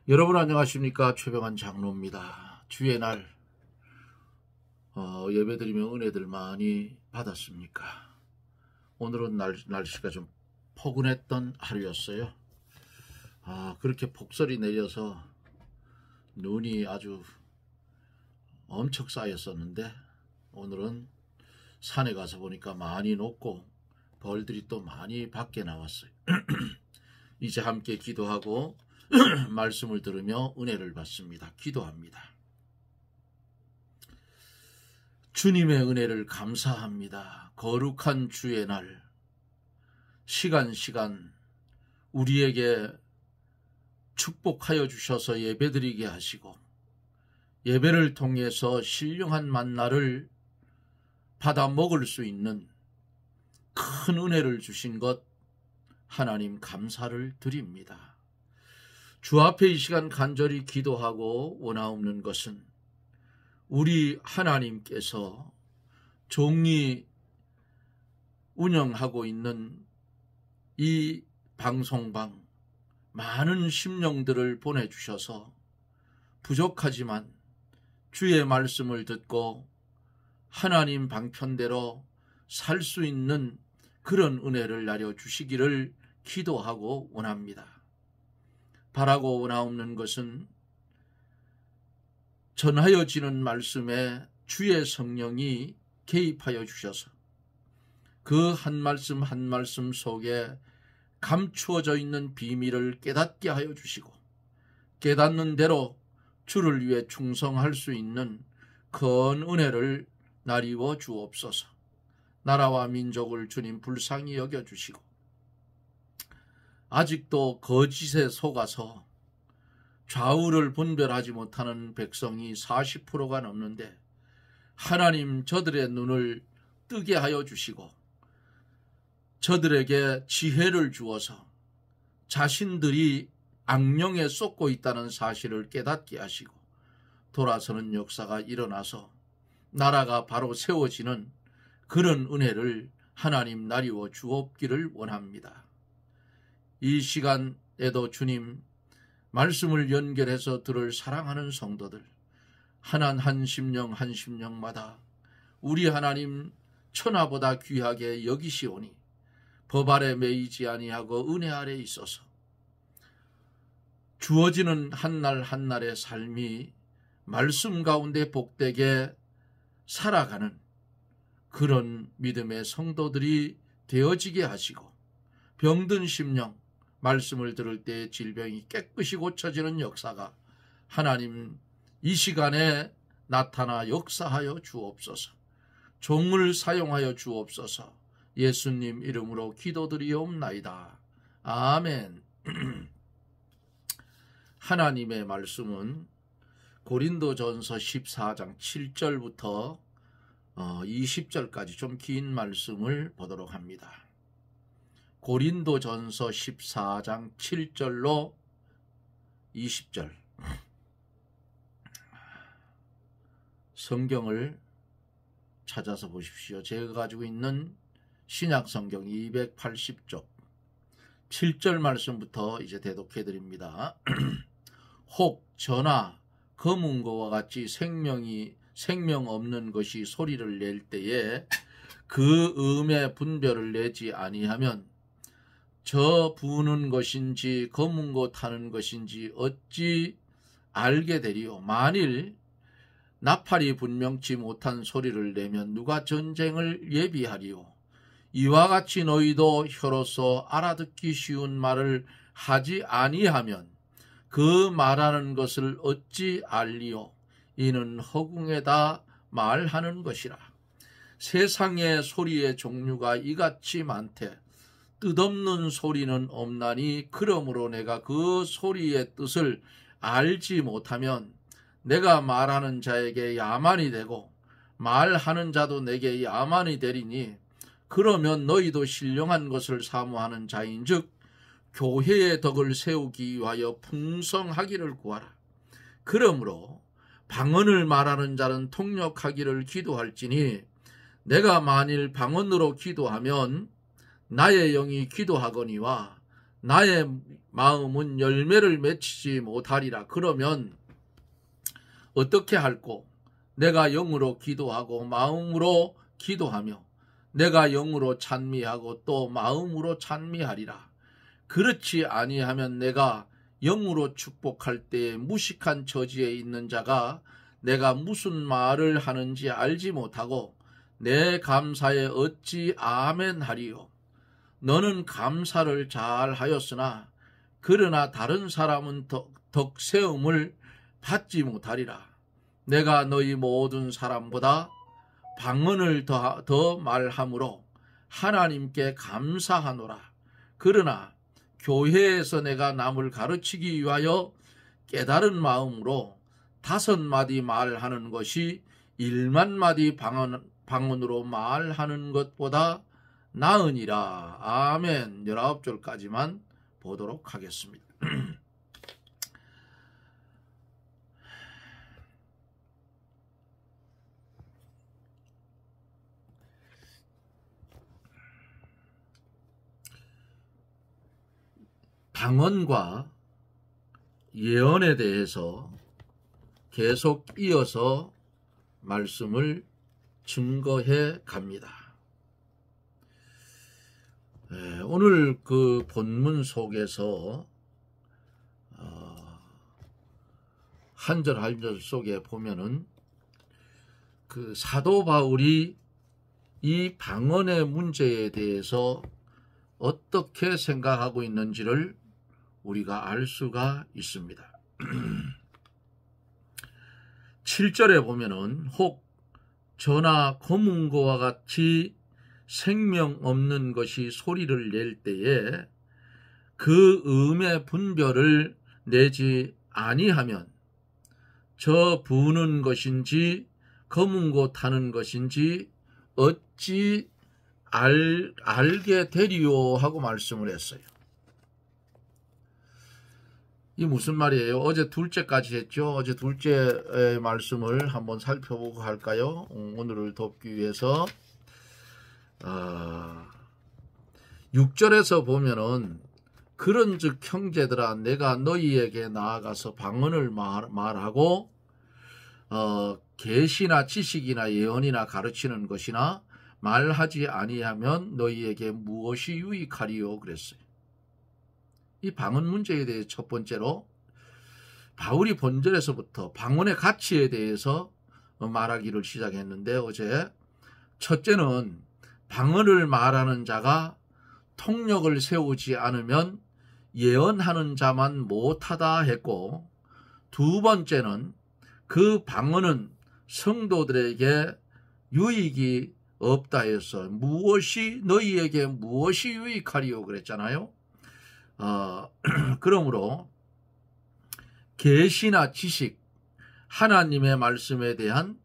여러분 안녕하십니까? 최병환 장로입니다. 주의 날 예배드리며 은혜들 많이 받았습니까? 오늘은 날씨가 좀 포근했던 하루였어요. 그렇게 폭설이 내려서 눈이 아주 엄청 쌓였었는데 오늘은 산에 가서 보니까 많이 녹고 벌들이 또 많이 밖에 나왔어요. 이제 함께 기도하고 말씀을 들으며 은혜를 받습니다. 기도합니다. 주님의 은혜를 감사합니다. 거룩한 주의 날 시간 우리에게 축복하여 주셔서 예배드리게 하시고 예배를 통해서 신령한 만나를 받아 먹을 수 있는 큰 은혜를 주신 것 하나님 감사를 드립니다. 주 앞에 이 시간 간절히 기도하고 원하옵는 것은 우리 하나님께서 종이 운영하고 있는 이 방송방 많은 심령들을 보내주셔서 부족하지만 주의 말씀을 듣고 하나님 방편대로 살 수 있는 그런 은혜를 내려주시기를 기도하고 원합니다. 바라고 원하옵는 것은 전하여지는 말씀에 주의 성령이 개입하여 주셔서 그 한 말씀 한 말씀 속에 감추어져 있는 비밀을 깨닫게 하여 주시고 깨닫는 대로 주를 위해 충성할 수 있는 큰 은혜를 나리워 주옵소서. 나라와 민족을 주님 불쌍히 여겨주시고 아직도 거짓에 속아서 좌우를 분별하지 못하는 백성이 40%가 넘는데 하나님 저들의 눈을 뜨게 하여 주시고 저들에게 지혜를 주어서 자신들이 악령에 쏟고 있다는 사실을 깨닫게 하시고 돌아서는 역사가 일어나서 나라가 바로 세워지는 그런 은혜를 하나님 나리워 주옵기를 원합니다. 이 시간에도 주님 말씀을 연결해서 들을 사랑하는 성도들 한 심령마다 우리 하나님 천하보다 귀하게 여기시오니 법 아래 매이지 아니하고 은혜 아래 있어서 주어지는 한날 한날의 삶이 말씀 가운데 복되게 살아가는 그런 믿음의 성도들이 되어지게 하시고 병든 심령 말씀을 들을 때 질병이 깨끗이 고쳐지는 역사가 하나님 이 시간에 나타나 역사하여 주옵소서. 종을 사용하여 주옵소서. 예수님 이름으로 기도드리옵나이다. 아멘. 하나님의 말씀은 고린도전서 14장 7절부터 20절까지 좀 긴 말씀을 보도록 합니다. 고린도전서 14장 7절로 20절 성경을 찾아서 보십시오. 제가 가지고 있는 신약성경 280쪽 7절 말씀부터 이제 대독해 드립니다. 혹 전하 검은 거와 같이 생명 없는 것이 소리를 낼 때에 그 음의 분별을 내지 아니하면 저 부는 것인지 검은 거 타는 것인지 어찌 알게 되리요. 만일 나팔이 분명치 못한 소리를 내면 누가 전쟁을 예비하리요. 이와 같이 너희도 혀로서 알아듣기 쉬운 말을 하지 아니하면 그 말하는 것을 어찌 알리요. 이는 허공에다 말하는 것이라. 세상의 소리의 종류가 이같이 많되 뜻없는 소리는 없나니 그러므로 내가 그 소리의 뜻을 알지 못하면 내가 말하는 자에게 야만이 되고 말하는 자도 내게 야만이 되리니 그러면 너희도 신령한 것을 사모하는 자인즉 교회의 덕을 세우기 위하여 풍성하기를 구하라. 그러므로 방언을 말하는 자는 통역하기를 기도할지니 내가 만일 방언으로 기도하면 나의 영이 기도하거니와 나의 마음은 열매를 맺히지 못하리라. 그러면 어떻게 할꼬? 내가 영으로 기도하고 마음으로 기도하며 내가 영으로 찬미하고 또 마음으로 찬미하리라. 그렇지 아니하면 내가 영으로 축복할 때에 무식한 처지에 있는 자가 내가 무슨 말을 하는지 알지 못하고 내 감사에 어찌 아멘 하리요. 너는 감사를 잘 하였으나 그러나 다른 사람은 덕세움을 받지 못하리라. 내가 너희 모든 사람보다 방언을 더 말함으로 하나님께 감사하노라. 그러나 교회에서 내가 남을 가르치기 위하여 깨달은 마음으로 5마디 말하는 것이 10,000마디 방언으로 말하는 것보다 나으니라. 아멘. 19절까지만 보도록 하겠습니다. 방언과 예언에 대해서 계속 이어서 말씀을 증거해 갑니다. 오늘 그 본문 속에서 한 절 한 절 속에 보면은 그 사도 바울이 이 방언의 문제에 대해서 어떻게 생각하고 있는지를 우리가 알 수가 있습니다. 7절에 보면은 혹 저나 검은고와 같이 생명 없는 것이 소리를 낼 때에 그 음의 분별을 내지 아니하면 저 부는 것인지 검은고 타는 것인지 어찌 알게 되리요 하고 말씀을 했어요. 이 무슨 말이에요? 어제 둘째까지 했죠. 어제 둘째 말씀을 한번 살펴보고 할까요? 오늘을 돕기 위해서 6절에서 보면은 그런즉 형제들아 내가 너희에게 나아가서 방언을 말하고 계시나 지식이나 예언이나 가르치는 것이나 말하지 아니하면 너희에게 무엇이 유익하리요 그랬어요. 이 방언 문제에 대해 첫 번째로 바울이 본절에서부터 방언의 가치에 대해서 말하기를 시작했는데 어제 첫째는 방언을 말하는 자가 통력을 세우지 않으면 예언하는 자만 못하다 했고 두 번째는 그 방언은 성도들에게 유익이 없다 해서 너희에게 무엇이 유익하리요 그랬잖아요. 그러므로 계시나 지식, 하나님의 말씀에 대한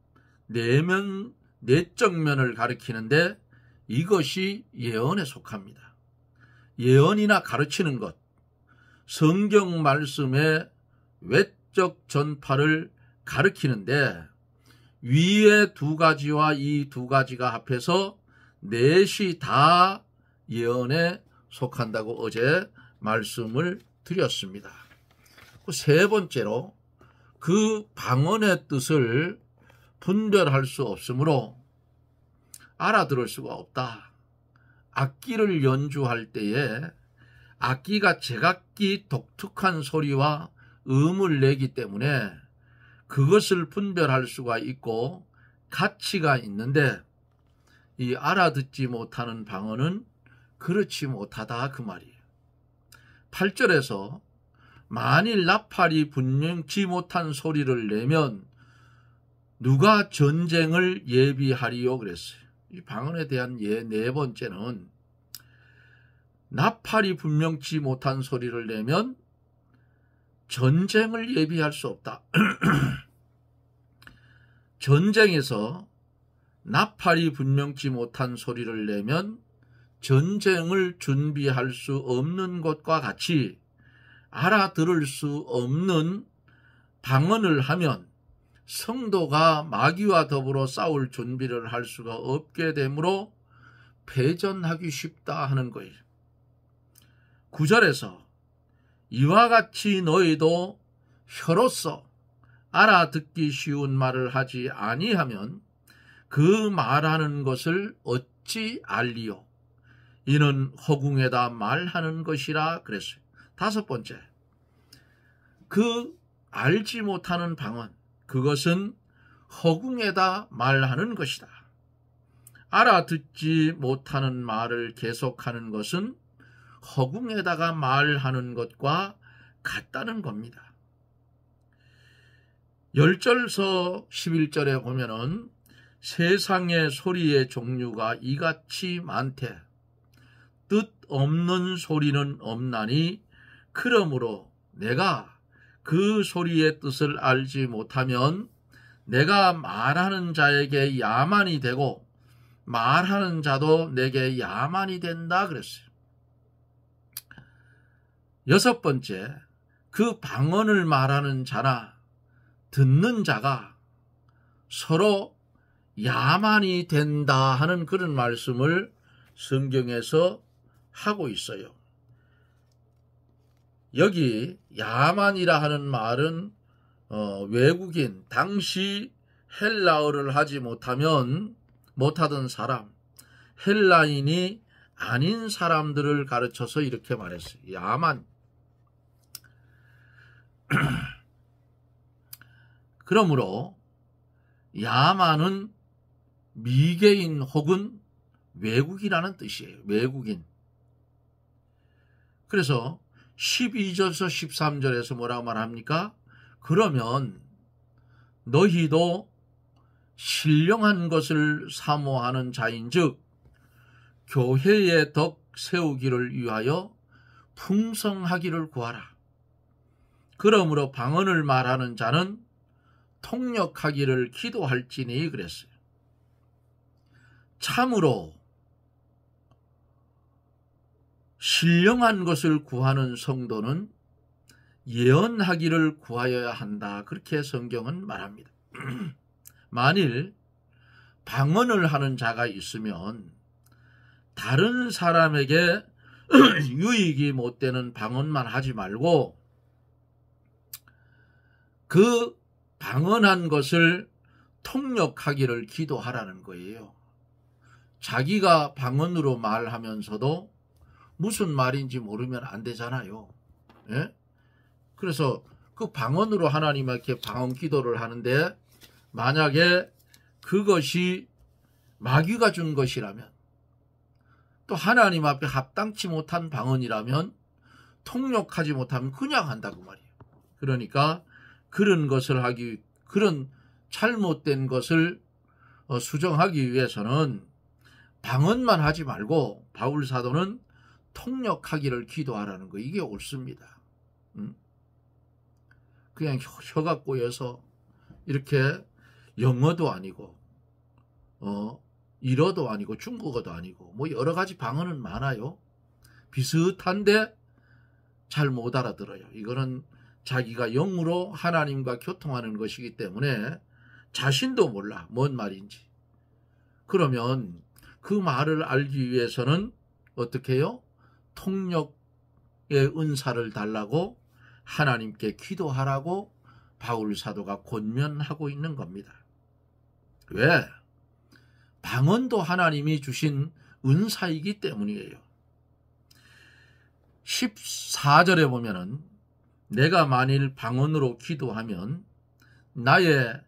내적 면을 가리키는데 이것이 예언에 속합니다. 예언이나 가르치는 것, 성경 말씀의 외적 전파를 가리키는데 위의 두 가지와 이 두 가지가 합해서 넷이 다 예언에 속한다고 어제 말씀을 드렸습니다. 세 번째로 그 방언의 뜻을 분별할 수 없으므로 알아들을 수가 없다. 악기를 연주할 때에 악기가 제각기 독특한 소리와 음을 내기 때문에 그것을 분별할 수가 있고 가치가 있는데 이 알아듣지 못하는 방언은 그렇지 못하다 그 말이에요. 8절에서 만일 나팔이 분명치 못한 소리를 내면 누가 전쟁을 예비하리요 그랬어요. 이 방언에 대한 네 번째는 나팔이 분명치 못한 소리를 내면 전쟁을 예비할 수 없다. 전쟁에서 나팔이 분명치 못한 소리를 내면 전쟁을 준비할 수 없는 것과 같이 알아들을 수 없는 방언을 하면 성도가 마귀와 더불어 싸울 준비를 할 수가 없게 되므로 패전하기 쉽다 하는 거예요. 9절에서 이와 같이 너희도 혀로서 알아듣기 쉬운 말을 하지 아니하면 그 말하는 것을 어찌 알리요? 이는 허궁에다 말하는 것이라 그랬어요. 5번째, 그 알지 못하는 방언, 그것은 허궁에다 말하는 것이다. 알아듣지 못하는 말을 계속하는 것은 허궁에다가 말하는 것과 같다는 겁니다. 10절서 11절에 보면은 세상의 소리의 종류가 이같이 많되 뜻 없는 소리는 없나니 그러므로 내가 그 소리의 뜻을 알지 못하면 내가 말하는 자에게 야만이 되고 말하는 자도 내게 야만이 된다 그랬어요. 6번째, 그 방언을 말하는 자나 듣는 자가 서로 야만이 된다 하는 그런 말씀을 성경에서 하고 있어요. 여기 야만이라 하는 말은 외국인, 당시 헬라어를 하지 못하던 사람, 헬라인이 아닌 사람들을 가르쳐서 이렇게 말했어요. 야만. 그러므로 야만은 미개인 혹은 외국이라는 뜻이에요. 외국인. 그래서 12절에서 13절에서 뭐라고 말합니까? 그러면 너희도 신령한 것을 사모하는 자인즉 교회의 덕 세우기를 위하여 풍성하기를 구하라. 그러므로 방언을 말하는 자는 통역하기를 기도할지니 그랬어요. 참으로 신령한 것을 구하는 성도는 예언하기를 구하여야 한다. 그렇게 성경은 말합니다. 만일 방언을 하는 자가 있으면 다른 사람에게 유익이 못 되는 방언만 하지 말고 그 방언한 것을 통역하기를 기도하라는 거예요. 자기가 방언으로 말하면서도 무슨 말인지 모르면 안 되잖아요. 예? 그래서 그 방언으로 하나님께 방언 기도를 하는데 만약에 그것이 마귀가 준 것이라면 또 하나님 앞에 합당치 못한 방언이라면 통역하지 못하면 그냥 한다고 말이에요. 그러니까 그런 것을 그런 잘못된 것을 수정하기 위해서는 방언만 하지 말고 바울 사도는 통역하기를 기도하라는 거, 이게 옳습니다. 그냥 혀가 꼬여서 이렇게 영어도 아니고 일어도 아니고 중국어도 아니고 뭐 여러 가지 방언은 많아요. 비슷한데 잘 못 알아들어요. 이거는 자기가 영으로 하나님과 교통하는 것이기 때문에 자신도 몰라 뭔 말인지. 그러면 그 말을 알기 위해서는 어떻게 해요? 통역의 은사를 달라고 하나님께 기도하라고 바울 사도가 권면하고 있는 겁니다. 왜? 방언도 하나님이 주신 은사이기 때문이에요. 14절에 보면은 내가 만일 방언으로 기도하면 나의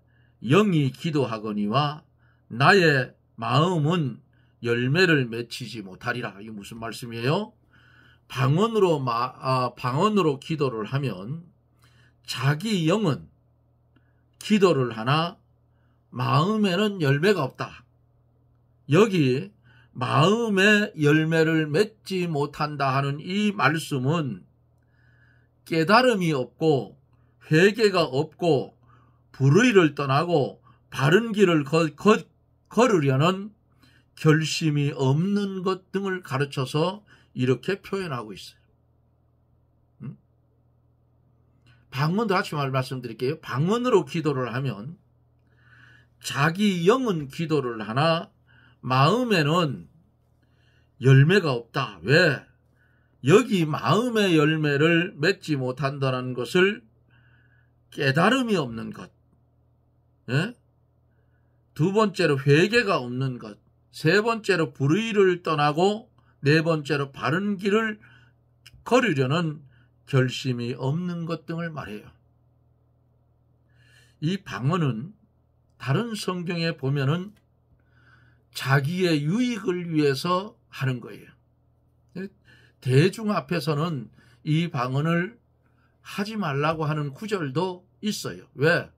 영이 기도하거니와 나의 마음은 열매를 맺히지 못하리라. 이게 무슨 말씀이에요? 방언으로 기도를 하면 자기 영은 기도를 하나 마음에는 열매가 없다. 여기 마음의 열매를 맺지 못한다 하는 이 말씀은 깨달음이 없고 회개가 없고 불의를 떠나고 바른 길을 걸으려는 결심이 없는 것 등을 가르쳐서 이렇게 표현하고 있어요. 방언도 같이 말씀드릴게요. 방언으로 기도를 하면 자기 영은 기도를 하나 마음에는 열매가 없다. 왜? 여기 마음의 열매를 맺지 못한다는 것을 깨달음이 없는 것, 예? 두 번째로 회개가 없는 것, 세 번째로 불의를 떠나고 네 번째로 바른 길을 걸으려는 결심이 없는 것 등을 말해요. 이 방언은 다른 성경에 보면은 자기의 유익을 위해서 하는 거예요. 대중 앞에서는 이 방언을 하지 말라고 하는 구절도 있어요. 왜?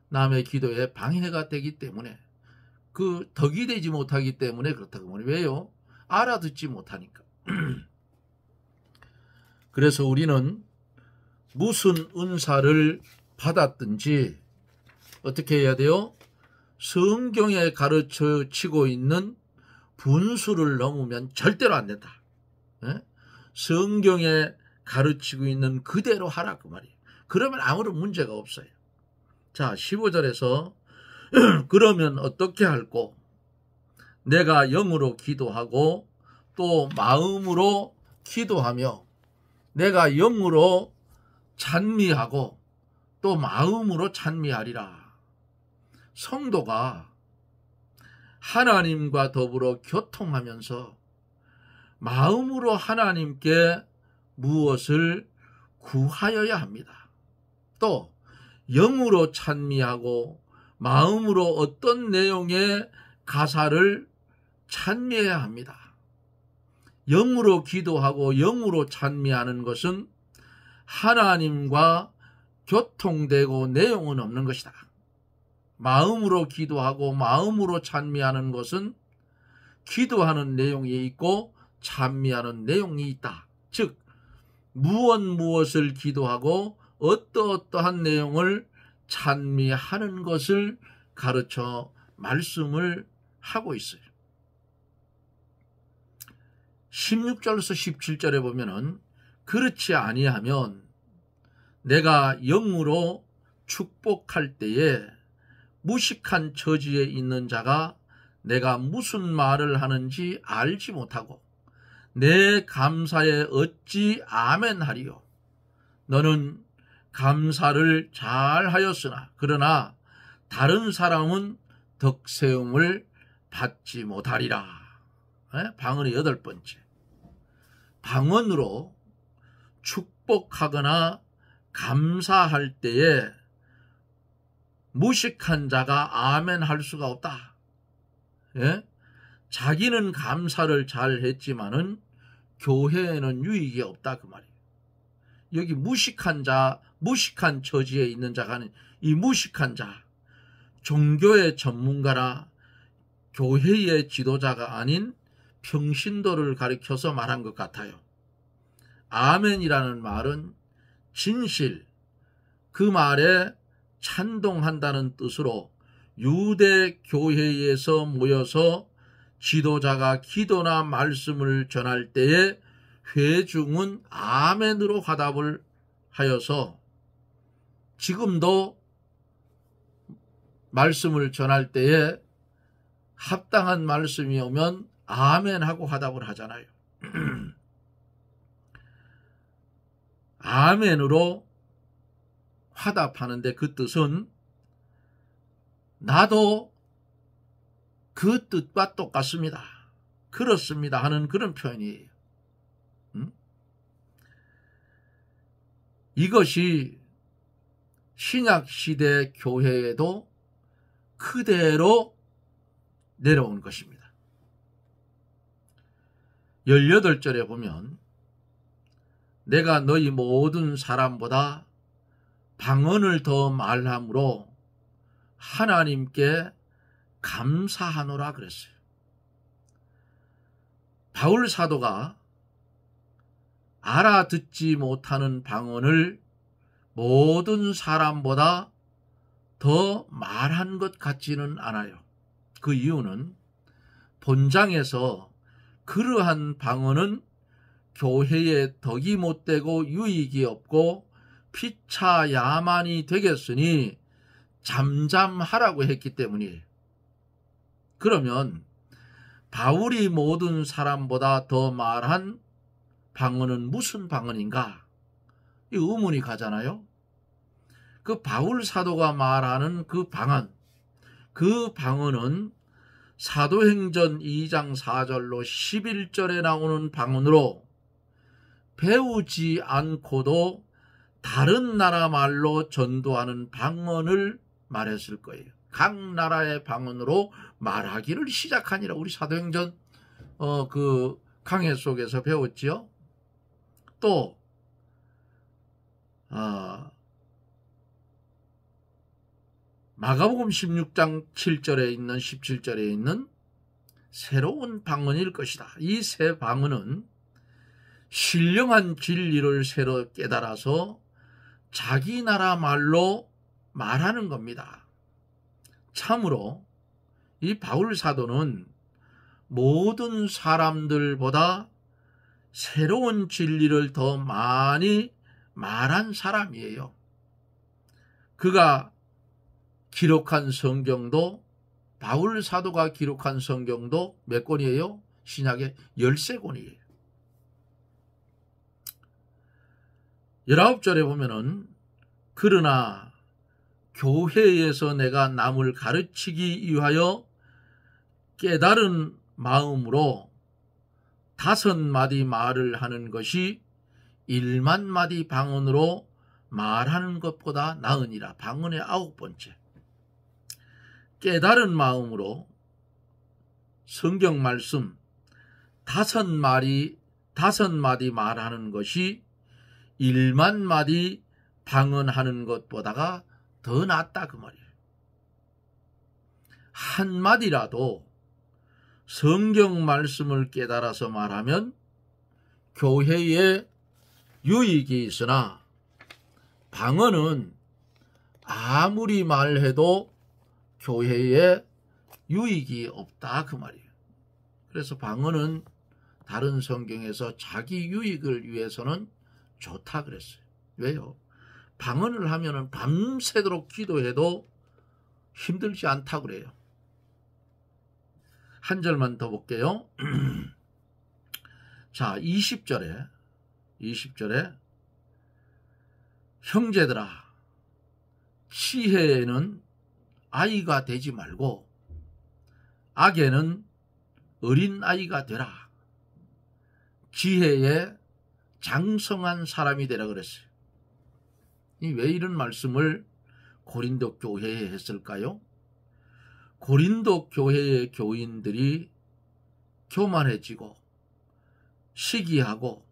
남의 기도에 방해가 되기 때문에, 그 덕이 되지 못하기 때문에 그렇다고 말해요. 왜요? 알아듣지 못하니까. 그래서 우리는 무슨 은사를 받았든지 어떻게 해야 돼요? 성경에 가르쳐지고 있는 분수를 넘으면 절대로 안 된다. 성경에 가르치고 있는 그대로 하라 그 말이에요. 그러면 아무런 문제가 없어요. 자, 15절에서 그러면 어떻게 할꼬? 내가 영으로 기도하고 또 마음으로 기도하며 내가 영으로 찬미하고 또 마음으로 찬미하리라. 성도가 하나님과 더불어 교통하면서 마음으로 하나님께 무엇을 구하여야 합니다. 또 영으로 찬미하고 마음으로 어떤 내용의 가사를 찬미해야 합니다. 영으로 기도하고 영으로 찬미하는 것은 하나님과 교통되고 내용은 없는 것이다. 마음으로 기도하고 마음으로 찬미하는 것은 기도하는 내용이 있고 찬미하는 내용이 있다. 즉 무엇을 기도하고 어떠한 내용을 찬미하는 것을 가르쳐 말씀을 하고 있어요. 16절에서 17절에 보면은 그렇지 아니하면 내가 영으로 축복할 때에 무식한 처지에 있는 자가 내가 무슨 말을 하는지 알지 못하고 내 감사에 어찌 아멘하리요. 너는 감사를 잘하였으나 그러나 다른 사람은 덕세움을 받지 못하리라. 방언의 8번째. 방언으로 축복하거나 감사할 때에 무식한 자가 아멘 할 수가 없다. 예? 자기는 감사를 잘 했지만은 교회에는 유익이 없다 그 말이에요. 여기 무식한 자, 무식한 처지에 있는 자가 아닌 이 무식한 자, 종교의 전문가나 교회의 지도자가 아닌 평신도를 가리켜서 말한 것 같아요. 아멘이라는 말은 진실, 그 말에 찬동한다는 뜻으로 유대 교회에서 모여서 지도자가 기도나 말씀을 전할 때에 회중은 아멘으로 화답을 하여서 지금도 말씀을 전할 때에 합당한 말씀이 오면 아멘하고 화답을 하잖아요. 아멘으로 화답하는데 그 뜻은 나도 그 뜻과 똑같습니다. 그렇습니다 하는 그런 표현이에요. 이것이 신약시대 교회에도 그대로 내려온 것입니다. 18절에 보면 내가 너희 모든 사람보다 방언을 더 말함으로 하나님께 감사하노라 그랬어요. 바울 사도가 알아듣지 못하는 방언을 모든 사람보다 더 말한 것 같지는 않아요. 그 이유는 본장에서 그러한 방언은 교회에 덕이 못되고 유익이 없고 피차 야만이 되겠으니 잠잠하라고 했기 때문이에요. 그러면 바울이 모든 사람보다 더 말한 방언은 무슨 방언인가? 이 의문이 가잖아요. 그 바울 사도가 말하는 그 방언은 사도행전 2장 4절로 11절에 나오는 방언으로 배우지 않고도 다른 나라 말로 전도하는 방언을 말했을 거예요. 각 나라의 방언으로 말하기를 시작하니라. 우리 사도행전 그 강해 속에서 배웠지요. 또 마가복음 16장 7절에 있는 17절에 있는 새로운 방언일 것이다. 이 새 방언은 신령한 진리를 새로 깨달아서 자기 나라 말로 말하는 겁니다. 참으로 이 바울 사도는 모든 사람들보다 새로운 진리를 더 많이 말한 사람이에요. 그가 기록한 성경도, 바울 사도가 기록한 성경도 몇 권이에요? 신약에 13권이에요. 19절에 보면은 그러나 교회에서 내가 남을 가르치기 위하여 깨달은 마음으로 5마디 말을 하는 것이 1만 마디 방언으로 말하는 것보다 나으니라. 방언의 9번째. 깨달은 마음으로 성경 말씀 5마디 말하는 것이 1만 마디 방언하는 것보다가 더 낫다 그 말이에요. 한 마디라도 성경 말씀을 깨달아서 말하면 교회에 유익이 있으나 방언은 아무리 말해도 교회에 유익이 없다 그 말이에요. 그래서 방언은 다른 성경에서 자기 유익을 위해서는 좋다 그랬어요. 왜요? 방언을 하면은 밤새도록 기도해도 힘들지 않다 그래요. 한 절만 더 볼게요. 자, 20절에 형제들아, 지혜에는 아이가 되지 말고 악에는 어린 아이가 되라. 지혜에 장성한 사람이 되라 그랬어요. 왜 이런 말씀을 고린도 교회에 했을까요? 고린도 교회의 교인들이 교만해지고 시기하고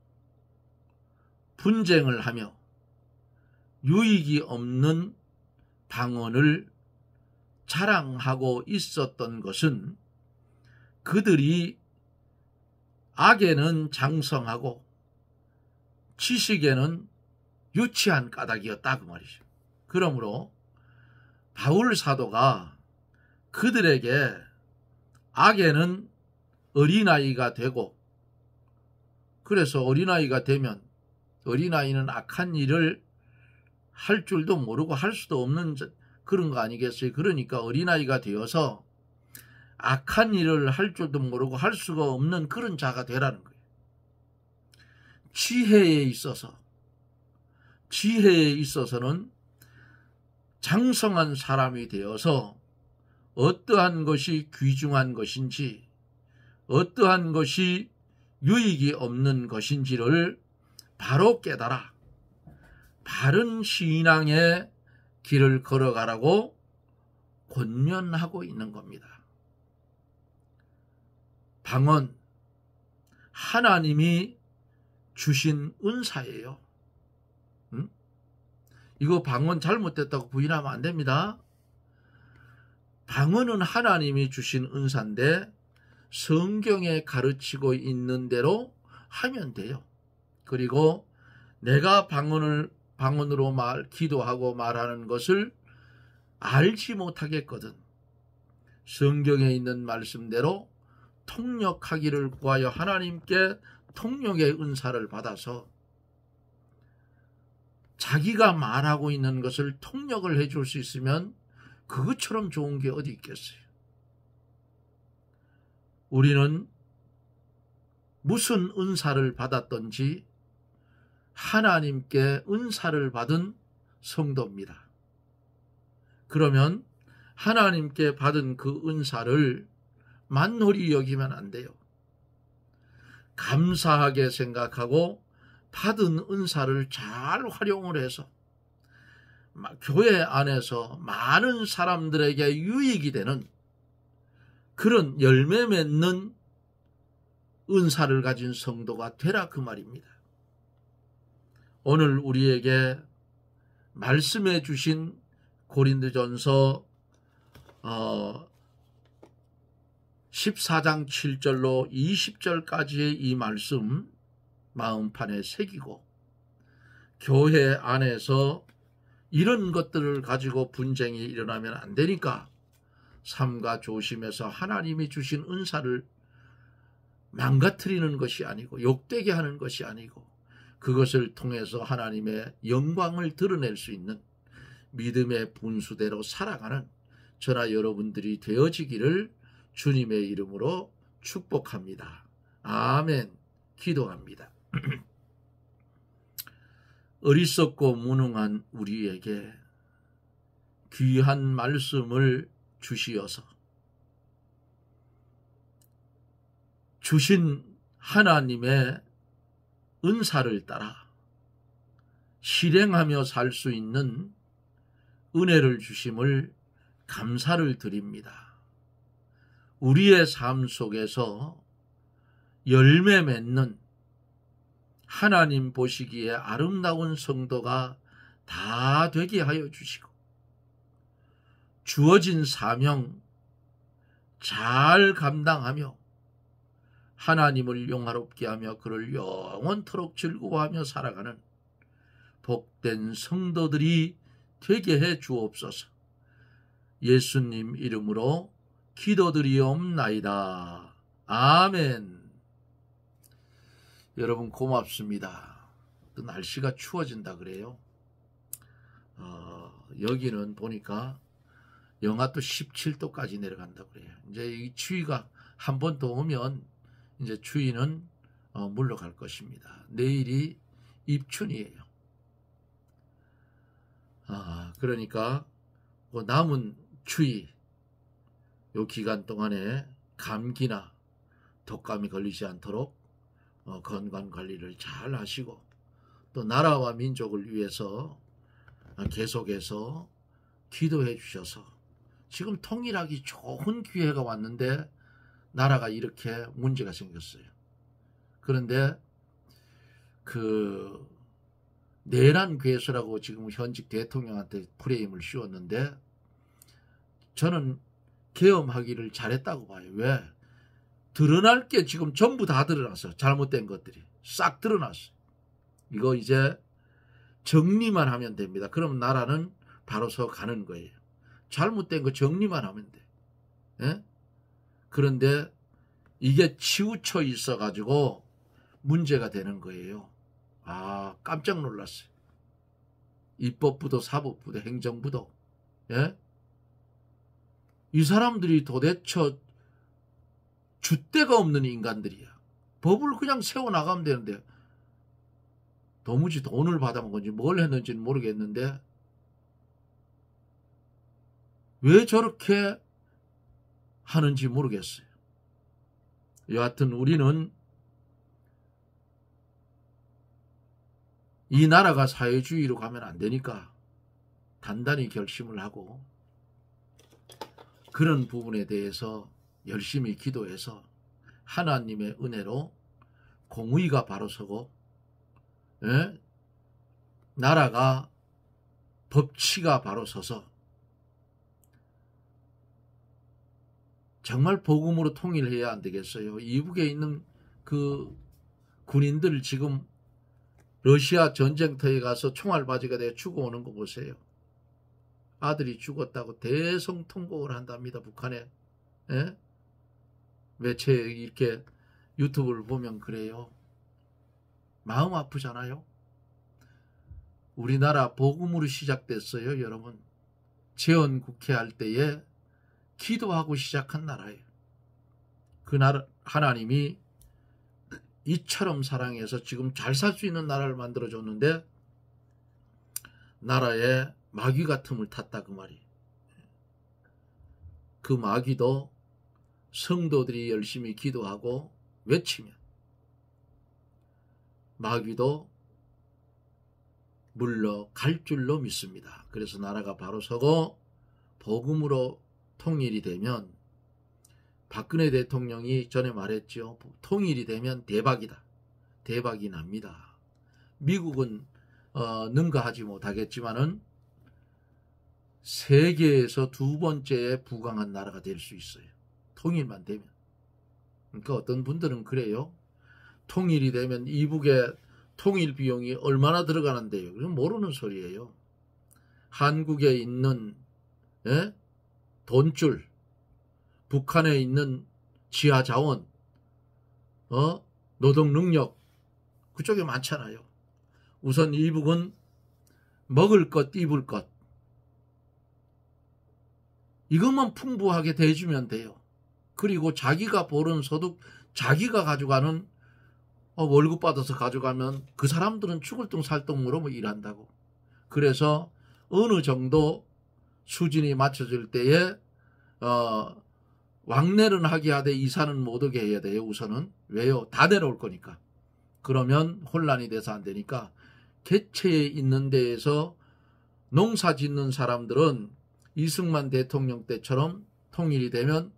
분쟁을 하며 유익이 없는 방언을 자랑하고 있었던 것은 그들이 악에는 장성하고 지식에는 유치한 까닭이었다 그 말이죠. 그러므로 바울 사도가 그들에게 악에는 어린아이가 되고, 그래서 어린아이가 되면 어린아이는 악한 일을 할 줄도 모르고 할 수도 없는 그런 거 아니겠어요? 그러니까 어린아이가 되어서 악한 일을 할 줄도 모르고 할 수가 없는 그런 자가 되라는 거예요. 지혜에 있어서는 장성한 사람이 되어서 어떠한 것이 귀중한 것인지, 어떠한 것이 유익이 없는 것인지를 바로 깨달아 바른 신앙의 길을 걸어가라고 권면하고 있는 겁니다. 방언, 하나님이 주신 은사예요. 이거 방언 잘못됐다고 부인하면 안 됩니다. 방언은 하나님이 주신 은사인데 성경에 가르치고 있는 대로 하면 돼요. 그리고 내가 방언으로 기도하고 말하는 것을 알지 못하겠거든 성경에 있는 말씀대로 통역하기를 구하여 하나님께 통역의 은사를 받아서 자기가 말하고 있는 것을 통역을 해줄 수 있으면 그것처럼 좋은 게 어디 있겠어요. 우리는 무슨 은사를 받았던지 하나님께 은사를 받은 성도입니다. 그러면 하나님께 받은 그 은사를 만홀히 여기면 안 돼요. 감사하게 생각하고 받은 은사를 잘 활용을 해서 교회 안에서 많은 사람들에게 유익이 되는 그런 열매 맺는 은사를 가진 성도가 되라 그 말입니다. 오늘 우리에게 말씀해 주신 고린도전서 14장 7절로 20절까지의 이 말씀 마음판에 새기고 교회 안에서 이런 것들을 가지고 분쟁이 일어나면 안 되니까 삼가 조심해서 하나님이 주신 은사를 망가뜨리는 것이 아니고 욕되게 하는 것이 아니고 그것을 통해서 하나님의 영광을 드러낼 수 있는 믿음의 분수대로 살아가는 저나 여러분들이 되어지기를 주님의 이름으로 축복합니다. 아멘. 기도합니다. 어리석고 무능한 우리에게 귀한 말씀을 주시어서 주신 하나님의 은사를 따라 실행하며 살 수 있는 은혜를 주심을 감사를 드립니다. 우리의 삶 속에서 열매 맺는 하나님 보시기에 아름다운 성도가 다 되게 하여 주시고 주어진 사명 잘 감당하며 하나님을 영화롭게 하며 그를 영원토록 즐거워하며 살아가는 복된 성도들이 되게 해 주옵소서. 예수님 이름으로 기도드리옵나이다. 아멘. 여러분 고맙습니다. 또 날씨가 추워진다 그래요. 여기는 보니까 영하 또 17도까지 내려간다 그래요. 이제 이 추위가 한 번 더 오면 이제 추위는 물러갈 것입니다. 내일이 입춘이에요. 그러니까 그 남은 추위 요 기간 동안에 감기나 독감이 걸리지 않도록 건강관리를 잘 하시고 또 나라와 민족을 위해서 계속해서 기도해 주셔서 지금 통일하기 좋은 기회가 왔는데 나라가 이렇게 문제가 생겼어요. 그런데 그 내란 괴수라고 지금 현직 대통령한테 프레임을 씌웠는데 저는 계엄하기를 잘했다고 봐요. 왜? 드러날 게 지금 전부 다 드러났어. 잘못된 것들이 싹 드러났어. 이거 이제 정리만 하면 됩니다. 그럼 나라는 바로서 가는 거예요. 잘못된 거 정리만 하면 돼. 예? 그런데 이게 치우쳐 있어 가지고 문제가 되는 거예요. 깜짝 놀랐어요. 입법부도 사법부도 행정부도. 예? 이 사람들이 도대체 줏대가 없는 인간들이야. 법을 그냥 세워나가면 되는데 도무지 돈을 받아먹은 건지 뭘 했는지는 모르겠는데 왜 저렇게 하는지 모르겠어요. 여하튼 우리는 이 나라가 사회주의로 가면 안 되니까 단단히 결심을 하고 그런 부분에 대해서 열심히 기도해서 하나님의 은혜로 공의가 바로 서고 나라가 법치가 바로 서서 정말 복음으로 통일해야 안 되겠어요. 이북에 있는 그 군인들 지금 러시아 전쟁터에 가서 총알바지가 되어 죽어오는 거 보세요. 아들이 죽었다고 대성통곡을 한답니다. 북한에. 예? 매체 이렇게 유튜브를 보면 그래요. 마음 아프잖아요. 우리나라 복음으로 시작됐어요. 여러분. 재헌국회 할 때에 기도하고 시작한 나라예요. 그 나라 하나님이 이처럼 사랑해서 지금 잘 살 수 있는 나라를 만들어줬는데 나라에 마귀가 틈을 탔다 그 말이. 그 마귀도 성도들이 열심히 기도하고 외치면 마귀도 물러갈 줄로 믿습니다. 그래서 나라가 바로 서고 복음으로 통일이 되면 박근혜 대통령이 전에 말했죠. 통일이 되면 대박이다. 대박이 납니다. 미국은 능가하지 못하겠지만은 세계에서 두 번째에 부강한 나라가 될 수 있어요. 통일만 되면. 그러니까 어떤 분들은 그래요. 통일이 되면 이북의 통일 비용이 얼마나 들어가는데요. 그건 모르는 소리예요. 한국에 있는 돈줄, 북한에 있는 지하 자원, 노동 능력 그쪽에 많잖아요. 우선 이북은 먹을 것, 입을 것 이것만 풍부하게 대주면 돼요. 그리고 자기가 버는 소득 자기가 가져가는 월급 받아서 가져가면 그 사람들은 죽을 둥 살 둥으로 뭐 일한다고. 그래서 어느 정도 수준이 맞춰질 때에 왕래는 하게 하되 이사는 못 오게 해야 돼요. 우선은. 왜요? 다 내려올 거니까. 그러면 혼란이 돼서 안 되니까 개체에 있는 데에서 농사 짓는 사람들은 이승만 대통령 때처럼 통일이 되면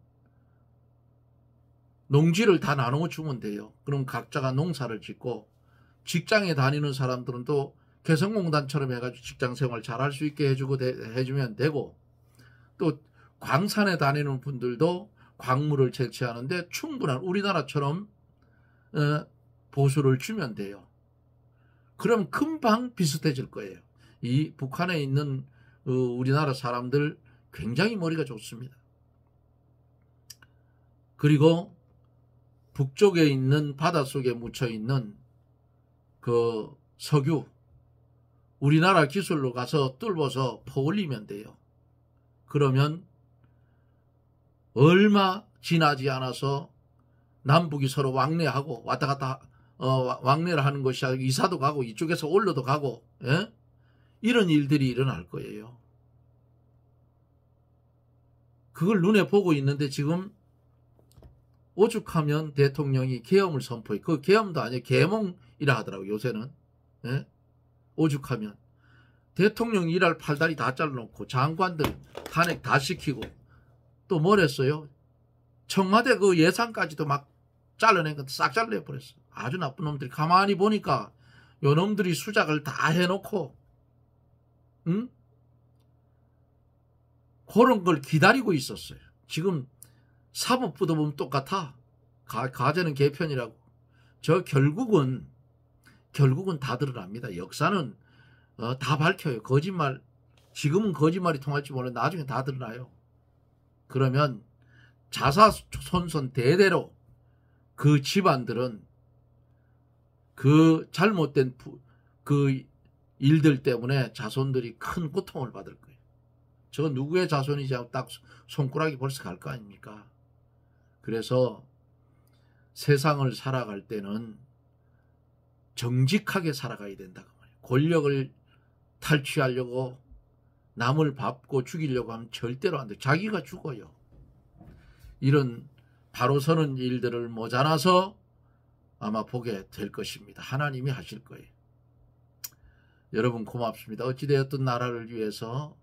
농지를 다 나누어 주면 돼요. 그럼 각자가 농사를 짓고 직장에 다니는 사람들은 또 개성공단처럼 해가지고 직장생활 잘할 수 있게 해주면 되고 또 광산에 다니는 분들도 광물을 채취하는데 충분한 우리나라처럼 보수를 주면 돼요. 그럼 금방 비슷해질 거예요. 이 북한에 있는 우리나라 사람들 굉장히 머리가 좋습니다. 그리고 북쪽에 있는 바닷속에 묻혀있는 그 석유 우리나라 기술로 가서 뚫어서 퍼올리면 돼요. 그러면 얼마 지나지 않아서 남북이 서로 왕래하고 왔다 갔다 왕래를 하는 것이 아니고 이사도 가고 이쪽에서 올러도 가고 이런 일들이 일어날 거예요. 그걸 눈에 보고 있는데 지금 오죽하면 대통령이 계엄을 선포해. 그 계엄도 아니에요. 계몽이라 하더라고요. 요새는. 오죽하면. 대통령 일할 팔다리 다 잘라놓고 장관들 탄핵 다 시키고 또 뭘 했어요? 청와대 그 예산까지도 막 잘라낸 건 싹 잘라내버렸어. 아주 나쁜 놈들이. 가만히 보니까 요 놈들이 수작을 다 해놓고 그런 걸 기다리고 있었어요. 지금 사법부도 보면 똑같아. 가제는 개편이라고. 결국은 다 드러납니다. 역사는 다 밝혀요. 거짓말. 지금은 거짓말이 통할지 몰라도 나중에 다 드러나요. 그러면 자사손손 대대로 그 집안들은 그 잘못된 그 일들 때문에 자손들이 큰 고통을 받을 거예요. 저 누구의 자손이지 하고 딱 손가락이 벌써 갈 거 아닙니까? 그래서 세상을 살아갈 때는 정직하게 살아가야 된다고 말이에요. 권력을 탈취하려고 남을 밟고 죽이려고 하면 절대로 안 돼요. 자기가 죽어요. 이런 바로 서는 일들을 모자라서 아마 보게 될 것입니다. 하나님이 하실 거예요. 여러분 고맙습니다. 어찌되었든 나라를 위해서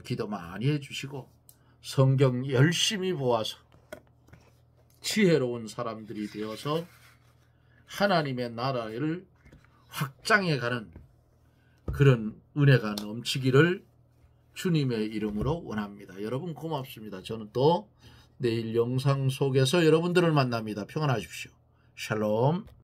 기도 많이 해주시고 성경 열심히 보아서 지혜로운 사람들이 되어서 하나님의 나라를 확장해가는 그런 은혜가 넘치기를 주님의 이름으로 원합니다. 여러분 고맙습니다. 저는 또 내일 영상 속에서 여러분들을 만납니다. 평안하십시오. 샬롬.